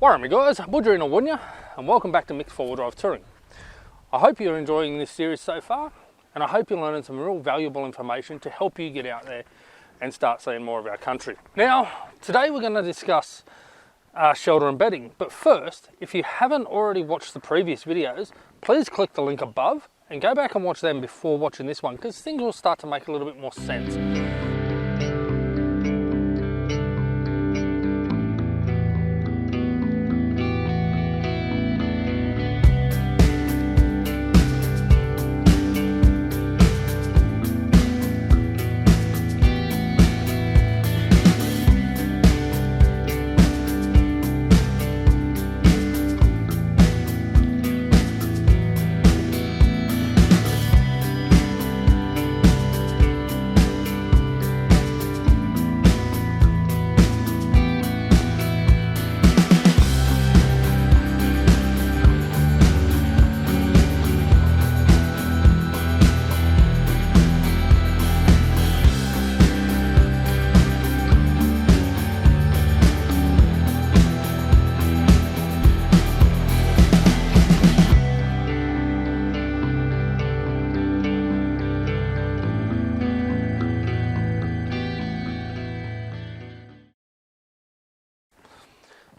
Warrami guys, Budgerina Wunya, and welcome back to Mick's 4-wheel drive touring. I hope you're enjoying this series so far, and I hope you're learning some real valuable information to help you get out there and start seeing more of our country. Now, today we're going to discuss shelter and bedding, but first, if you haven't already watched the previous videos, please click the link above and go back and watch them before watching this one, because things will start to make a little bit more sense.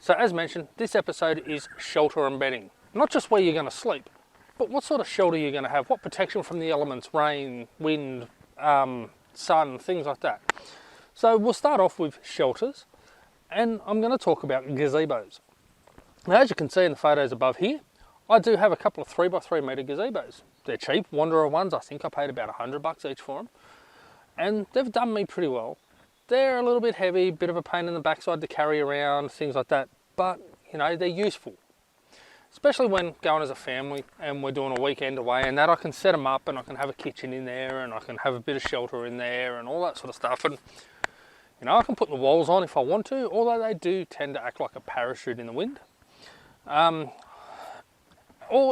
So as mentioned, this episode is shelter and bedding. Not just where you're going to sleep, but what sort of shelter you're going to have, what protection from the elements, rain, wind, sun, things like that. So we'll start off with shelters, and I'm going to talk about gazebos. Now as you can see in the photos above here, I do have a couple of 3x3 metre gazebos. They're cheap, Wanderer ones. I think I paid about $100 each for them, and they've done me pretty well. They're a little bit heavy, bit of a pain in the backside to carry around, things like that, but you know, they're useful. Especially when going as a family and we're doing a weekend away and that, I can set them up and I can have a kitchen in there and I can have a bit of shelter in there and all that sort of stuff. And you know, I can put the walls on if I want to, although they do tend to act like a parachute in the wind. Or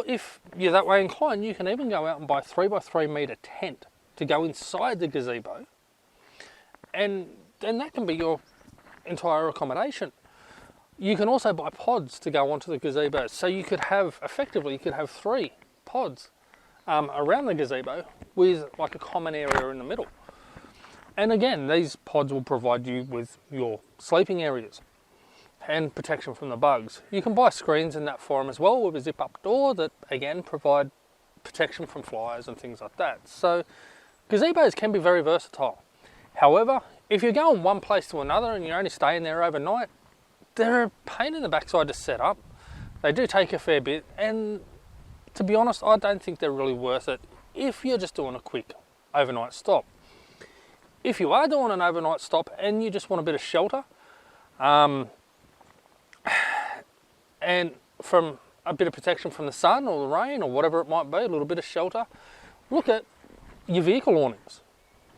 if you're that way inclined, you can even go out and buy a 3x3 metre tent to go inside the gazebo, and then that can be your entire accommodation. You can also buy pods to go onto the gazebo, so you could have, effectively, you could have 3 pods around the gazebo with like a common area in the middle. And again, these pods will provide you with your sleeping areas and protection from the bugs. You can buy screens in that for them as well with a zip-up door that again provide protection from flies and things like that. So gazebos can be very versatile. However, if you're going one place to another and you're only staying there overnight, they're a pain in the backside to set up. They do take a fair bit, and to be honest, I don't think they're really worth it if you're just doing a quick overnight stop. If you are doing an overnight stop and you just want a bit of shelter, and from a bit of protection from the sun or the rain or whatever it might be, a little bit of shelter, look at your vehicle awnings.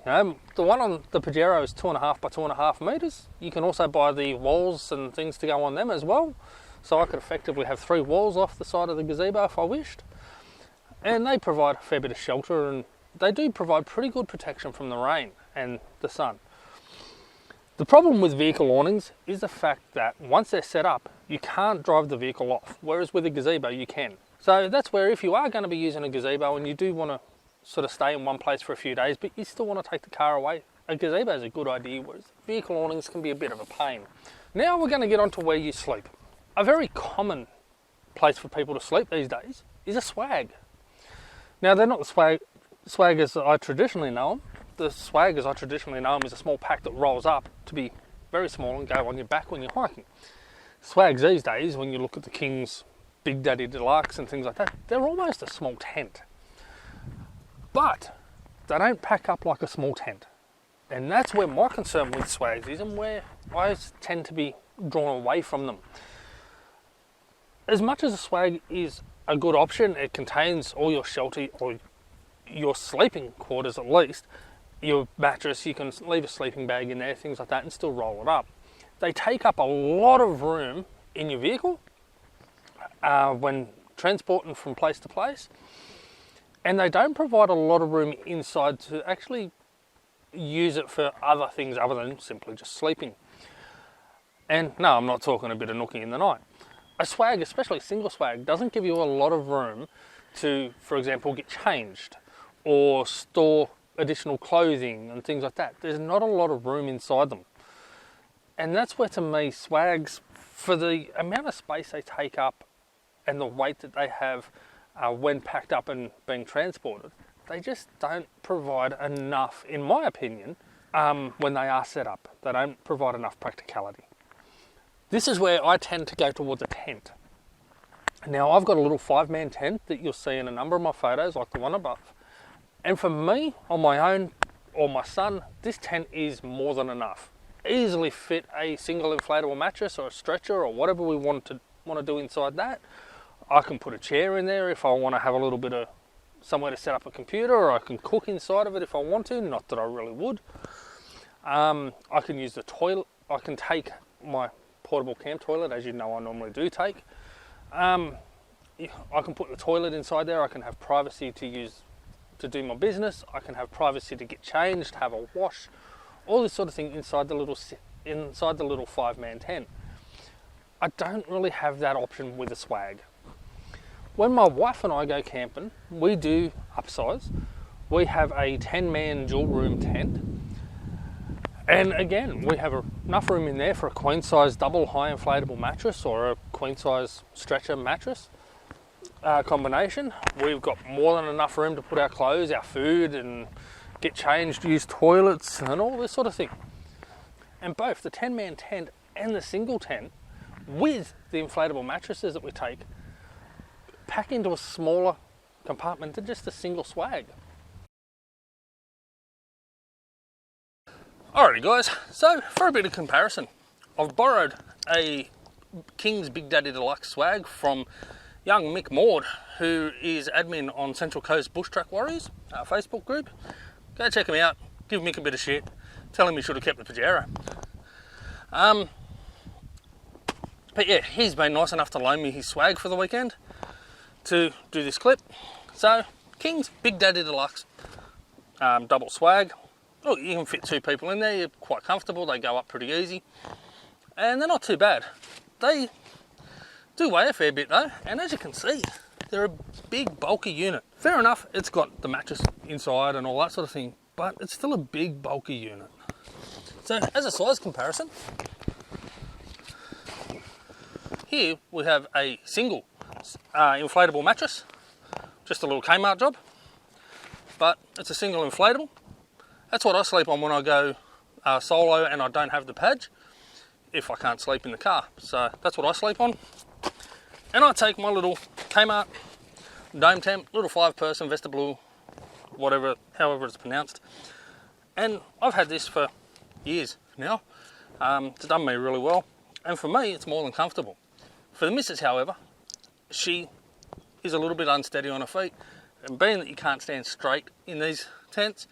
You know, the one on the Pajero is 2.5 by 2.5 metres. You can also buy the walls and things to go on them as well. So I could effectively have 3 walls off the side of the gazebo if I wished. And they provide a fair bit of shelter, and they do provide pretty good protection from the rain and the sun. The problem with vehicle awnings is the fact that once they're set up, you can't drive the vehicle off, whereas with a gazebo you can. So that's where if you are going to be using a gazebo and you do want to sort of stay in one place for a few days, but you still want to take the car away, a gazebo is a good idea, whereas vehicle awnings can be a bit of a pain. Now we're going to get on to where you sleep. A very common place for people to sleep these days is a swag. Now they're not the swag as I traditionally know them. The swag as I traditionally know them is a small pack that rolls up to be very small and go on your back when you're hiking. Swags these days, when you look at the King's Big Daddy Deluxe and things like that, they're almost a small tent. But they don't pack up like a small tent. And that's where my concern with swags is, and where I tend to be drawn away from them. As much as a swag is a good option, it contains all your shelter, or your sleeping quarters at least, your mattress, you can leave a sleeping bag in there, things like that, and still roll it up. They take up a lot of room in your vehicle when transporting from place to place. And they don't provide a lot of room inside to actually use it for other things other than simply just sleeping. And no, I'm not talking a bit of nooking in the night. a swag, especially single swag, doesn't give you a lot of room to, for example, get changed or store additional clothing and things like that. There's not a lot of room inside them. And that's where, to me, swags, for the amount of space they take up and the weight that they have when packed up and being transported, they just don't provide enough, in my opinion, when they are set up. They don't provide enough practicality. This is where I tend to go towards a tent. Now, I've got a little 5-man tent that you'll see in a number of my photos, like the one above. And for me, on my own, or my son, this tent is more than enough. Easily fit a single inflatable mattress or a stretcher or whatever we want to do inside that. I can put a chair in there if I want to have a little bit of somewhere to set up a computer, or I can cook inside of it if I want to, not that I really would. I can use the toilet. I can take my portable camp toilet, as you know I normally do take. I can put the toilet inside there. I can have privacy to do my business. I can have privacy to get changed, have a wash, all this sort of thing inside the little 5-man tent. I don't really have that option with a swag. When my wife and I go camping, we do upsize. We have a 10-man dual room tent. And again, we have enough room in there for a queen size double high inflatable mattress or a queen size stretcher mattress combination. We've got more than enough room to put our clothes, our food, and get changed, use toilets and all this sort of thing. And both the 10-man tent and the single tent, with the inflatable mattresses that we take, pack into a smaller compartment than just a single swag. Alrighty guys, so for a bit of comparison, I've borrowed a King's Big Daddy Deluxe swag from young Mick who is admin on Central Coast Bush Track Warriors, our Facebook group. Go check him out, give Mick a bit of shit, tell him he should have kept the Pajero. But yeah, he's been nice enough to loan me his swag for the weekend to do this clip. So, King's Big Daddy Deluxe double swag. Look, you can fit 2 people in there, you're quite comfortable, they go up pretty easy. And they're not too bad. They do weigh a fair bit though, and as you can see, they're a big bulky unit. Fair enough, it's got the mattress inside and all that sort of thing, but it's still a big bulky unit. So as a size comparison, here we have a single inflatable mattress, just a little Kmart job, but it's a single inflatable. That's what I sleep on when I go solo and I don't have the pad, if I can't sleep in the car. So that's what I sleep on. And I take my little Kmart dome tent, little 5-person vestibule, however it's pronounced. And I've had this for years now. It's done me really well. And for me, it's more than comfortable. For the missus, however, she is a little bit unsteady on her feet. And being that you can't stand straight in these tents,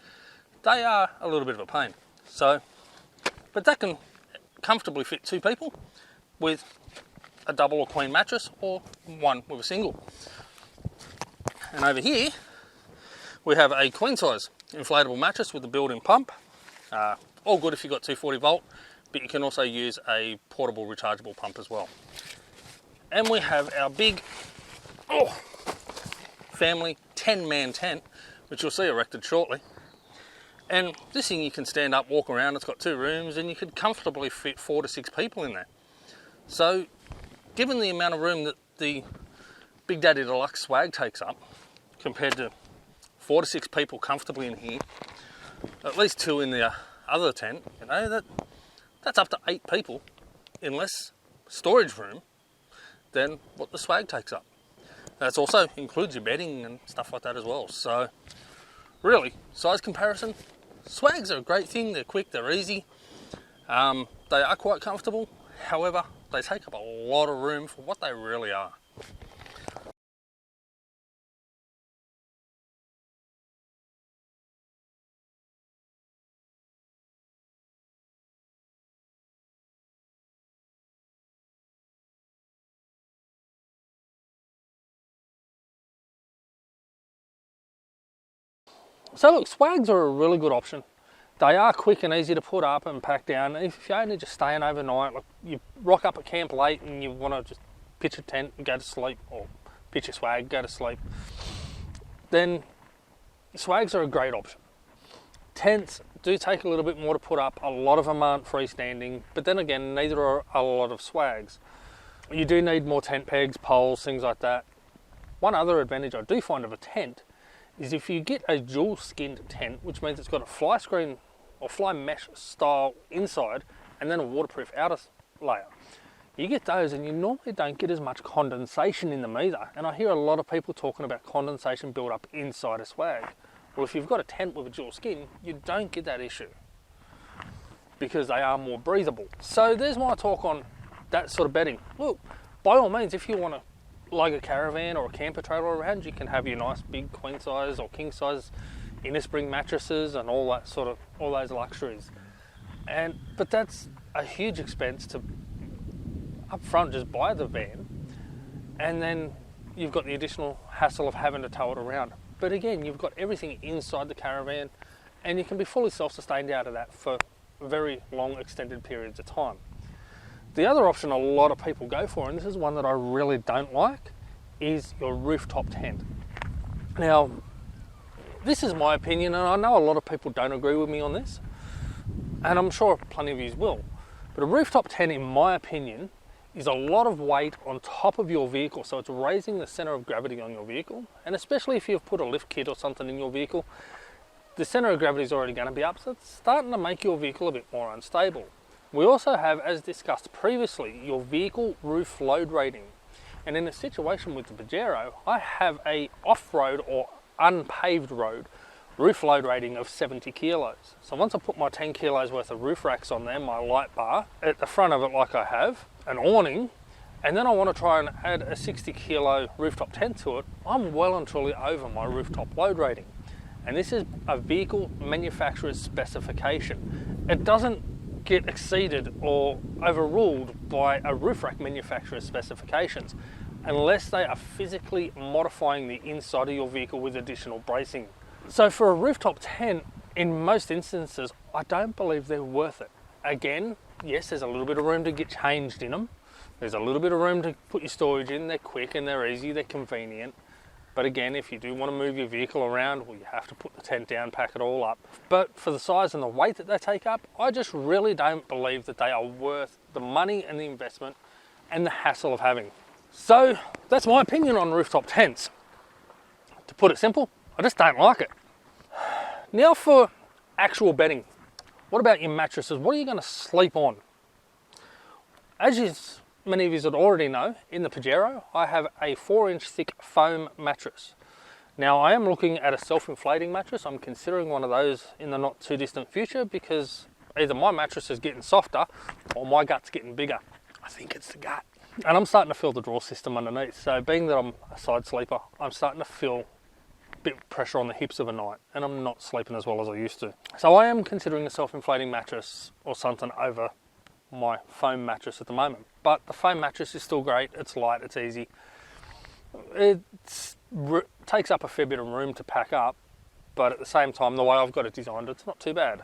they are a little bit of a pain. So, but that can comfortably fit 2 people with a double or queen mattress, or one with a single. And over here, we have a queen size inflatable mattress with a built-in pump. All good if you've got 240 volt, but you can also use a portable rechargeable pump as well. And we have our big family 10-man tent, which you'll see erected shortly. And this thing you can stand up, walk around, it's got 2 rooms, and you could comfortably fit 4 to 6 people in there. So, given the amount of room that the Big Daddy Deluxe swag takes up, compared to 4 to 6 people comfortably in here, at least 2 in the other tent, you know, that's up to 8 people in less storage room than what the swag takes up. That also includes your bedding and stuff like that as well. So, really, size comparison, swags are a great thing. They're quick, they're easy. They are quite comfortable. However, they take up a lot of room for what they really are. So look, swags are a really good option. They are quick and easy to put up and pack down. If you're only just staying overnight, like you rock up at camp late and you want to just pitch a tent and go to sleep, or pitch a swag, go to sleep, then swags are a great option. Tents do take a little bit more to put up. A lot of them aren't freestanding, but then again, neither are a lot of swags. You do need more tent pegs, poles, things like that. One other advantage I do find of a tent is if you get a dual skinned tent, which means it's got a fly screen or fly mesh style inside and then a waterproof outer layer. You get those and you normally don't get as much condensation in them either. And I hear a lot of people talking about condensation build up inside a swag. Well, if you've got a tent with a dual skin, you don't get that issue because they are more breathable. So there's my talk on that sort of bedding. Look, by all means, if you want to lug a caravan or a camper trailer around, you can have your nice big queen size or king size inner spring mattresses and all those luxuries. But that's a huge expense to up front just buy the van, and then you've got the additional hassle of having to tow it around. But again, you've got everything inside the caravan and you can be fully self-sustained out of that for very long extended periods of time. The other option a lot of people go for, and this is one that I really don't like, is your rooftop tent. Now, this is my opinion, and I know a lot of people don't agree with me on this, and I'm sure plenty of you will. But a rooftop tent, in my opinion, is a lot of weight on top of your vehicle, so it's raising the center of gravity on your vehicle, and especially if you've put a lift kit or something in your vehicle, the center of gravity is already going to be up, so it's starting to make your vehicle a bit more unstable. We also have, as discussed previously, your vehicle roof load rating. And in a situation with the Pajero, I have a off-road or unpaved road roof load rating of 70 kilos. So once I put my 10 kilos worth of roof racks on there, my light bar, at the front of it like I have, an awning, and then I want to try and add a 60 kilo rooftop tent to it, I'm well and truly over my rooftop load rating. And this is a vehicle manufacturer's specification. It doesn't get exceeded or overruled by a roof rack manufacturer's specifications unless they are physically modifying the inside of your vehicle with additional bracing. So for a rooftop tent, in most instances, I don't believe they're worth it. Again, yes, there's a little bit of room to get changed in them. There's a little bit of room to put your storage in. They're quick and they're easy, they're convenient. But again, if you do want to move your vehicle around, well, you have to put the tent down, pack it all up. But for the size and the weight that they take up, I just really don't believe that they are worth the money and the investment and the hassle of having. So that's my opinion on rooftop tents. To put it simple, I just don't like it. Now for actual bedding. What about your mattresses? What are you going to sleep on? As many of you would already know, in the Pajero, I have a 4-inch thick foam mattress. Now I am looking at a self-inflating mattress. I'm considering one of those in the not too distant future because either my mattress is getting softer or my gut's getting bigger. I think it's the gut. And I'm starting to feel the draw system underneath. So being that I'm a side sleeper, I'm starting to feel a bit of pressure on the hips of a night and I'm not sleeping as well as I used to. So I am considering a self-inflating mattress or something over my foam mattress at the moment. But the foam mattress is still great. It's light, it's easy. It takes up a fair bit of room to pack up, but at the same time, the way I've got it designed, it's not too bad.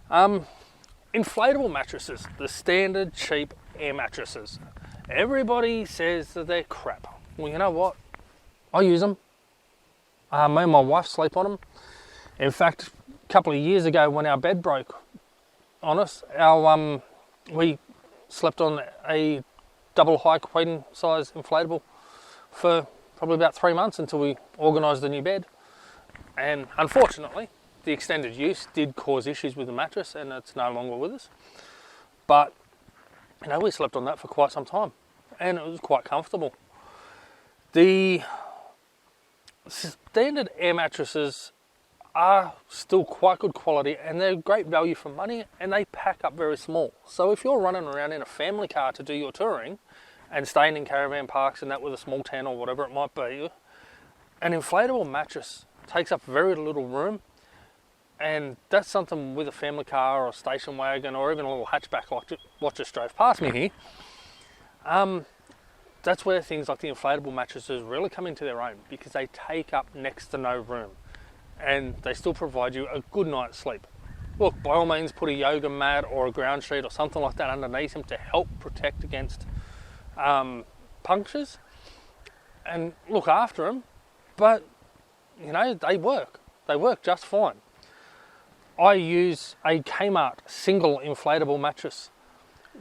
Inflatable mattresses, the standard cheap air mattresses. Everybody says that they're crap. Well, you know what? I use them. Me and my wife sleep on them. In fact, a couple of years ago when our bed broke on us, we slept on a double high queen size inflatable for probably about 3 months until we organised the new bed. And unfortunately, the extended use did cause issues with the mattress and it's no longer with us. But, you know, we slept on that for quite some time and it was quite comfortable. The standard air mattresses are still quite good quality and they're great value for money and they pack up very small. So if you're running around in a family car to do your touring and staying in caravan parks and that with a small tent or whatever it might be, an inflatable mattress takes up very little room, and that's something with a family car or a station wagon or even a little hatchback like what just drove past me here. That's where things like the inflatable mattresses really come into their own because they take up next to no room and they still provide you a good night's sleep. Look, by all means put a yoga mat or a ground sheet or something like that underneath them to help protect against punctures and look after them, but you know, they work just fine. I use a Kmart single inflatable mattress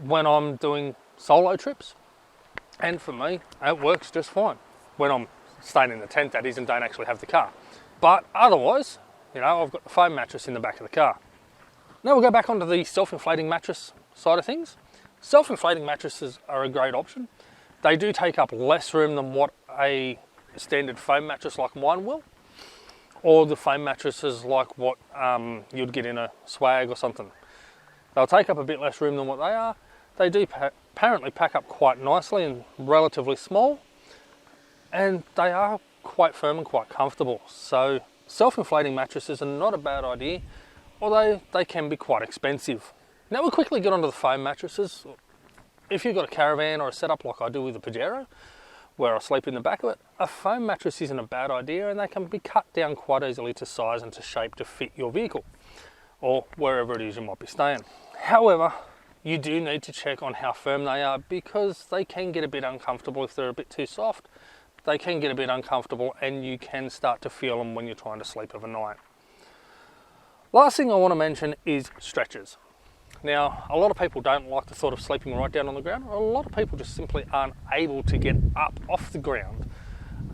when I'm doing solo trips, and for me it works just fine when I'm staying in the tent, that is, and don't actually have the car. But otherwise, you know, I've got the foam mattress in the back of the car. Now we'll go back onto the self-inflating mattress side of things. Self-inflating mattresses are a great option. They do take up less room than what a standard foam mattress like mine will, or the foam mattresses like what you'd get in a swag or something. They'll take up a bit less room than what they are. They do apparently pack up quite nicely and relatively small, and they are quite firm and quite comfortable. So self-inflating mattresses are not a bad idea, although they can be quite expensive. Now we'll quickly get onto the foam mattresses. If you've got a Caravan or a setup like I do with the Pajero, where I sleep in the back of it, a foam mattress isn't a bad idea, and they can be cut down quite easily to size and to shape to fit your vehicle or wherever it is you might be staying. However, you do need to check on how firm they are, because they can get a bit uncomfortable if they're a bit too soft. They can get a bit uncomfortable and you can start to feel them when you're trying to sleep overnight. Last thing I want to mention is stretchers. Now, a lot of people don't like the thought of sleeping right down on the ground. A lot of people just simply aren't able to get up off the ground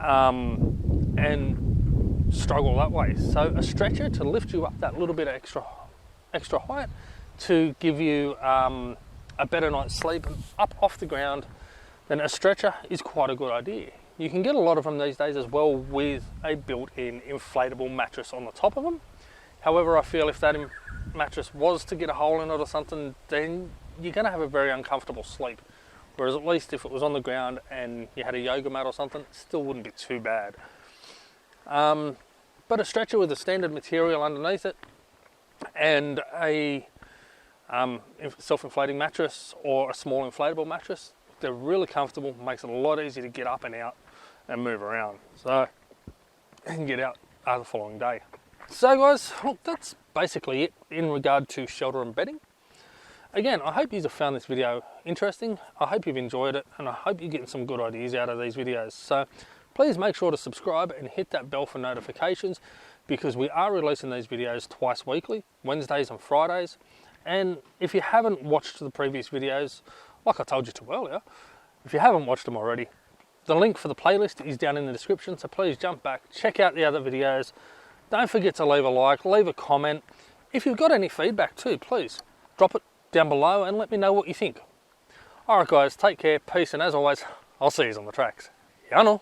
and struggle that way. So a stretcher to lift you up that little bit of extra height to give you a better night's sleep up off the ground, then a stretcher is quite a good idea. You can get a lot of them these days as well with a built-in inflatable mattress on the top of them. However, I feel if that mattress was to get a hole in it or something, then you're going to have a very uncomfortable sleep. Whereas at least if it was on the ground and you had a yoga mat or something, it still wouldn't be too bad. But a stretcher with a standard material underneath it and a self-inflating mattress or a small inflatable mattress, they're really comfortable, makes it a lot easier to get up and out and move around. So, and get out the following day. So guys, look, that's basically it in regard to shelter and bedding. Again, I hope you have found this video interesting. I hope you've enjoyed it, and I hope you're getting some good ideas out of these videos. So please make sure to subscribe and hit that bell for notifications, because we are releasing these videos twice weekly, Wednesdays and Fridays. And if you haven't watched the previous videos, like I told you to earlier, if you haven't watched them already, the link for the playlist is down in the description, so please jump back, check out the other videos. Don't forget to leave a like, leave a comment. If you've got any feedback too, please drop it down below and let me know what you think. Alright guys, take care, peace, and as always, I'll see you on the tracks. Yano.